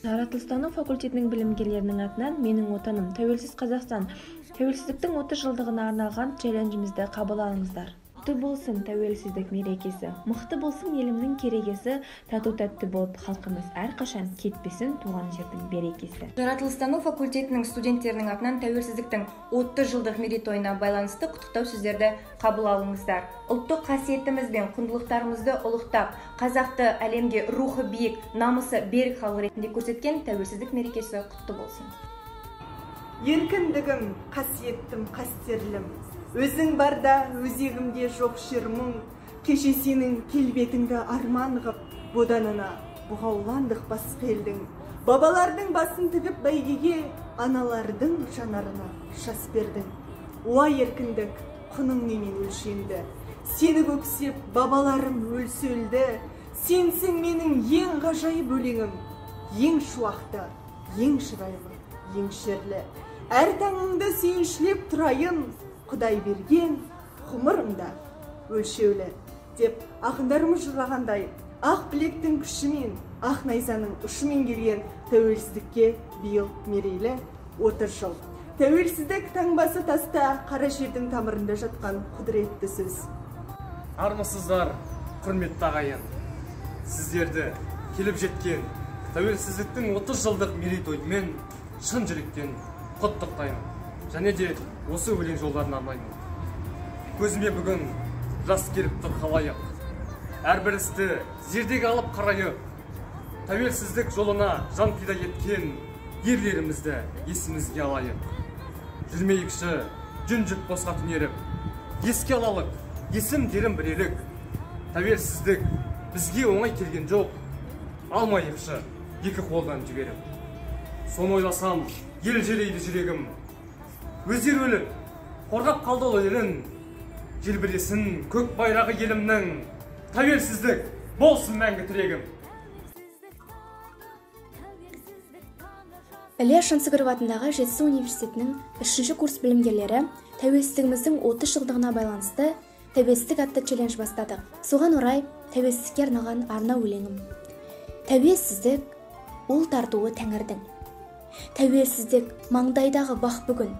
Жаратылыстану факультетінің білімгерлерінің атынан менің отаным тәуелсіз Қазақстан тәуелсіздіктің 30 жылдығына арналған челленджімізді қабыл алыңыздар. Мықты болсын тәуелсіздік мерекесі, мықты болсын елімнің керегесі, тату-тәтті болып халқымыз әрқашан кетпесін туған жердің берекесі. Жаратылыстану факультетінің студенттерінің атынан тәуелсіздіктің 30 жылдық мерейтойына байланысты құттықтау сөздерді қабыл алыңыздар. Ұлттық қасиетіміз бен құндылықтарымызды ұлықтап, қазақты әлемге рухы биік, намысы берік халық ретінде көрсеткен тәуелсіздік мерекесі құтты болсын. Еркіндігім, қасиеттім, қастерлім, өзің барда өзегімде жоқ шер мұң, кеше сенің келбетіңді арман ғып, боданына бұғауландық басқа елдің. Бабалардың басын тігіп бәйгеге, аналардың жанарына жас бердің. Уа еркіндік, құның немен өлшенді, сені көксеп бабаларым өлсе өлді. Сенсің менің ең ғажайып өлеңім, ең шуақты, ең шырайлы, ең шерлі. Әр таңыңды сүйіншілеп тұрайын, Құдай берген ғұмырымда өлшеулі, деп ақындарымыз жырлағандай, ақ білектің күшімен, ақ найзаның ұшымен келген тәуелсіздікке биыл мерейлі 30 жыл. Тәуелсіздік таңбасы таста, қара жердің тамырында жатқан құдіретті сөз. Армысыздар, құрметті ағайын, сіздерді келіп жеткен тәуелсіздіктің 30 жылдық мерейтойымен шын жүректен құттықтаймын. Және де осы өлең жолдарын арнаймын. Көзіме бүгін жас келіп тұр қалайық. Әрбір істі зердеге алып қарайық. Тәуелсіздік жолына жан пида еткен ерлерімізді есімізге алайық. Жүрмейікші жүн-жүк босқа түнеріп, еске алалық, есім дерім бірелік. Тәуелсіздік бізге оңай келген жоқ, алмайықшы екі қолдан жіберіп. Соны ойласам, ел желейді жүрегім. Өздері өліп, қорғап қалды ол елін, желбіресін көк байрағы елімнің, тәуелсіздік болсын мәңгі тірегім. Ілияс Жансүгіров атындағы Жетісу университетінің 3-ші курс білімгерлері тәуелсіздігіміздің 30 жылдығына байланысты тәуелсіздік атты челлендж бастадық. Соған орай тәуелсіздікке арналған арна өлеңім. Тәуелсіздік ол тартуы тәңірдің. Тәуелсіздік маңдайдағы бақ бүгін.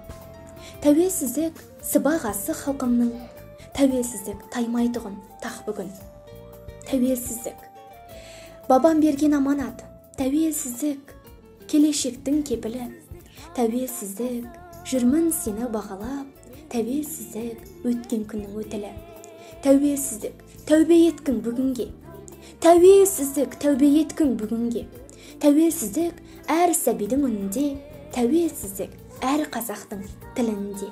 Тәуелсіздік сыбағасы халқымның. Тәуелсіздік таймайтұғын тақ бүгін. Тәуелсіздік бабам берген аманат. Тәуелсіздік келешектің кепілі. Тәуелсіздік жүрмін сені бағалап. Тәуелсіздік өткен күннің өтілі. Тәуелсіздік тәубе еткін бүгінге. Тәуелсіздік тәубе еткін бүгінге. Тәуелсіздік әр сәбидің үнінде. Тәуелсіздік әр қазақтың тілінде.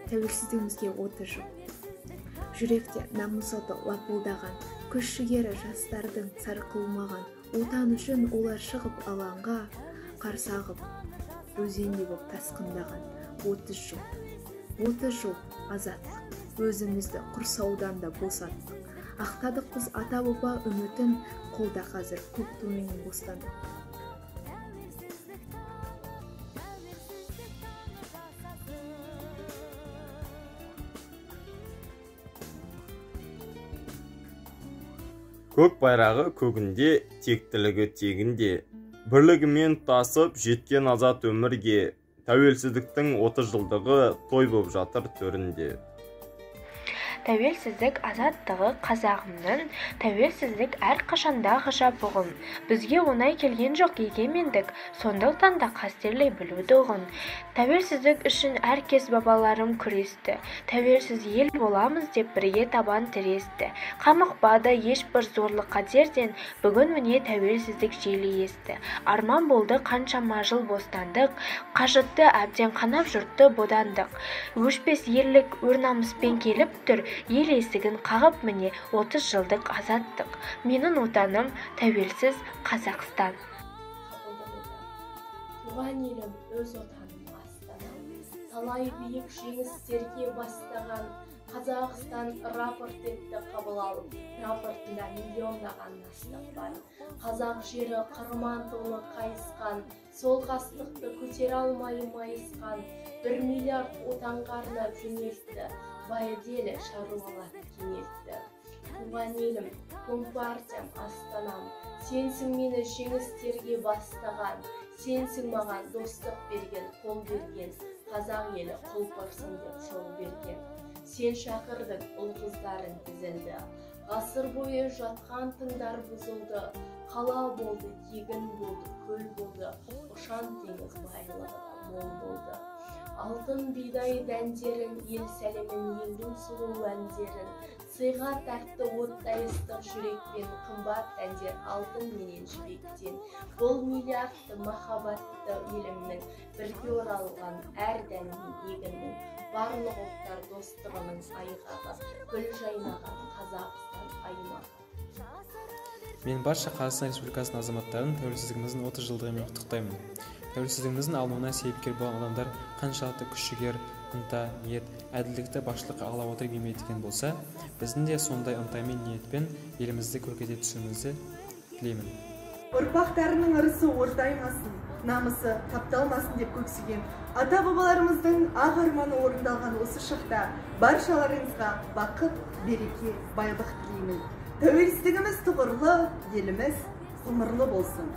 Тәуелсіздігімізге 30 жыл. Жүректе намыс оты лапылдаған, күш жігері жастардың сарқылмаған, отан үшін олар шығып алаңға, қарсы ағып, өзендей боп тасқындаған. 30 жыл. 30 жыл азаттық, өзімізді құрсаудан да босаттық. Ақтадық біз ата-баба үмітін, қолда қазір көк тумен бостандық. Көк байрағы көгінде, тектілігі тегінде, бірлігімен тасып жеткен азат өмірге, тәуелсіздіктің 30 жылдығы той боп жатыр төрінде. Тәуелсіздік азаттығы қазағымның, тәуелсіздік әрқашанда ғажап ұғым. Бізге оңай келген жоқ егемендік, сондықтан да қастерлей білуді ұғын. Тәуелсіздік үшін әркез бабаларым күресті, тәуелсіз ел боламыз деп бірге табан тіресті. Қамықпады ешбір зорлық қатерден, бүгін міне тәуелсіздік желі есті. Арман болды қаншама жыл бостандық, қажытты әбден қанап жұртты бодандық. Өшпес ерлік өр намыспен келіп тұр, ел есігін қағып міне 30 жылдық азаттық. Менің отаным тәуелсіз Қазақстан. Туған елім өз отаным Астана. Талай биік жеңістерге бастаған Қазақстан рапорт етті қабыл алып, рапортында миллиондаған астық бар. Қазақ жері қырман толы қайысқан, сол қастықты көтере алмай майысқан, 1 миллиард отанға арнап жөнелтті. Байыделі шаруалар кеңесті. туған елім, компартиям, астанам, сенсің мені жеңістерге бастаған, сенсің маған достық берген, қол берген, қазақ елі құлпырсын деп жол берген. Сен шақырдың ұл қыздарын тізілді, ғасыр бойы жатқан тыңдар бұзылды, қала болды, егін болды, көл болды, ұшан теңіз байлығы да мол болды. Алтын бидай дәндерін, ел сәлемін, елдің сұлу әндерін, сыйға тартты оттай ыстық жүрекпен, қымбат дәндер алтын менен жібектен. Бұл миллиардты махаббатты елімнің, бірге оралған әр дәннің егіннің, барлық ұлттар достығының айғағы, гүл жайнаған Қазақстан аймағы. Мен барша Қазақстан Республикасының азаматтарын тәуелсіздігіміздің 30 жылдығымен құттықтаймын. Тәуелсіздігіміздің алынуына себепкер болған адамдар қаншалықты күш-жігер, ынта, ниет, әділдікті басшылыққа ала отырып еңбек еткен болса, біздің де сондай ынтамен, ниетпен елімізді көркейте түсуімізді тілеймін. Ұрпақтарының ырысы ортаймасын, намысы тапталмасын деп көксеген ата-бабаларымыздың ақ арманы орындалған осы шақта баршаларыңызға бақыт, береке, байлық тілеймін. Тәуелсіздігіміз тұғырлы, еліміз ғұмырлы болсын.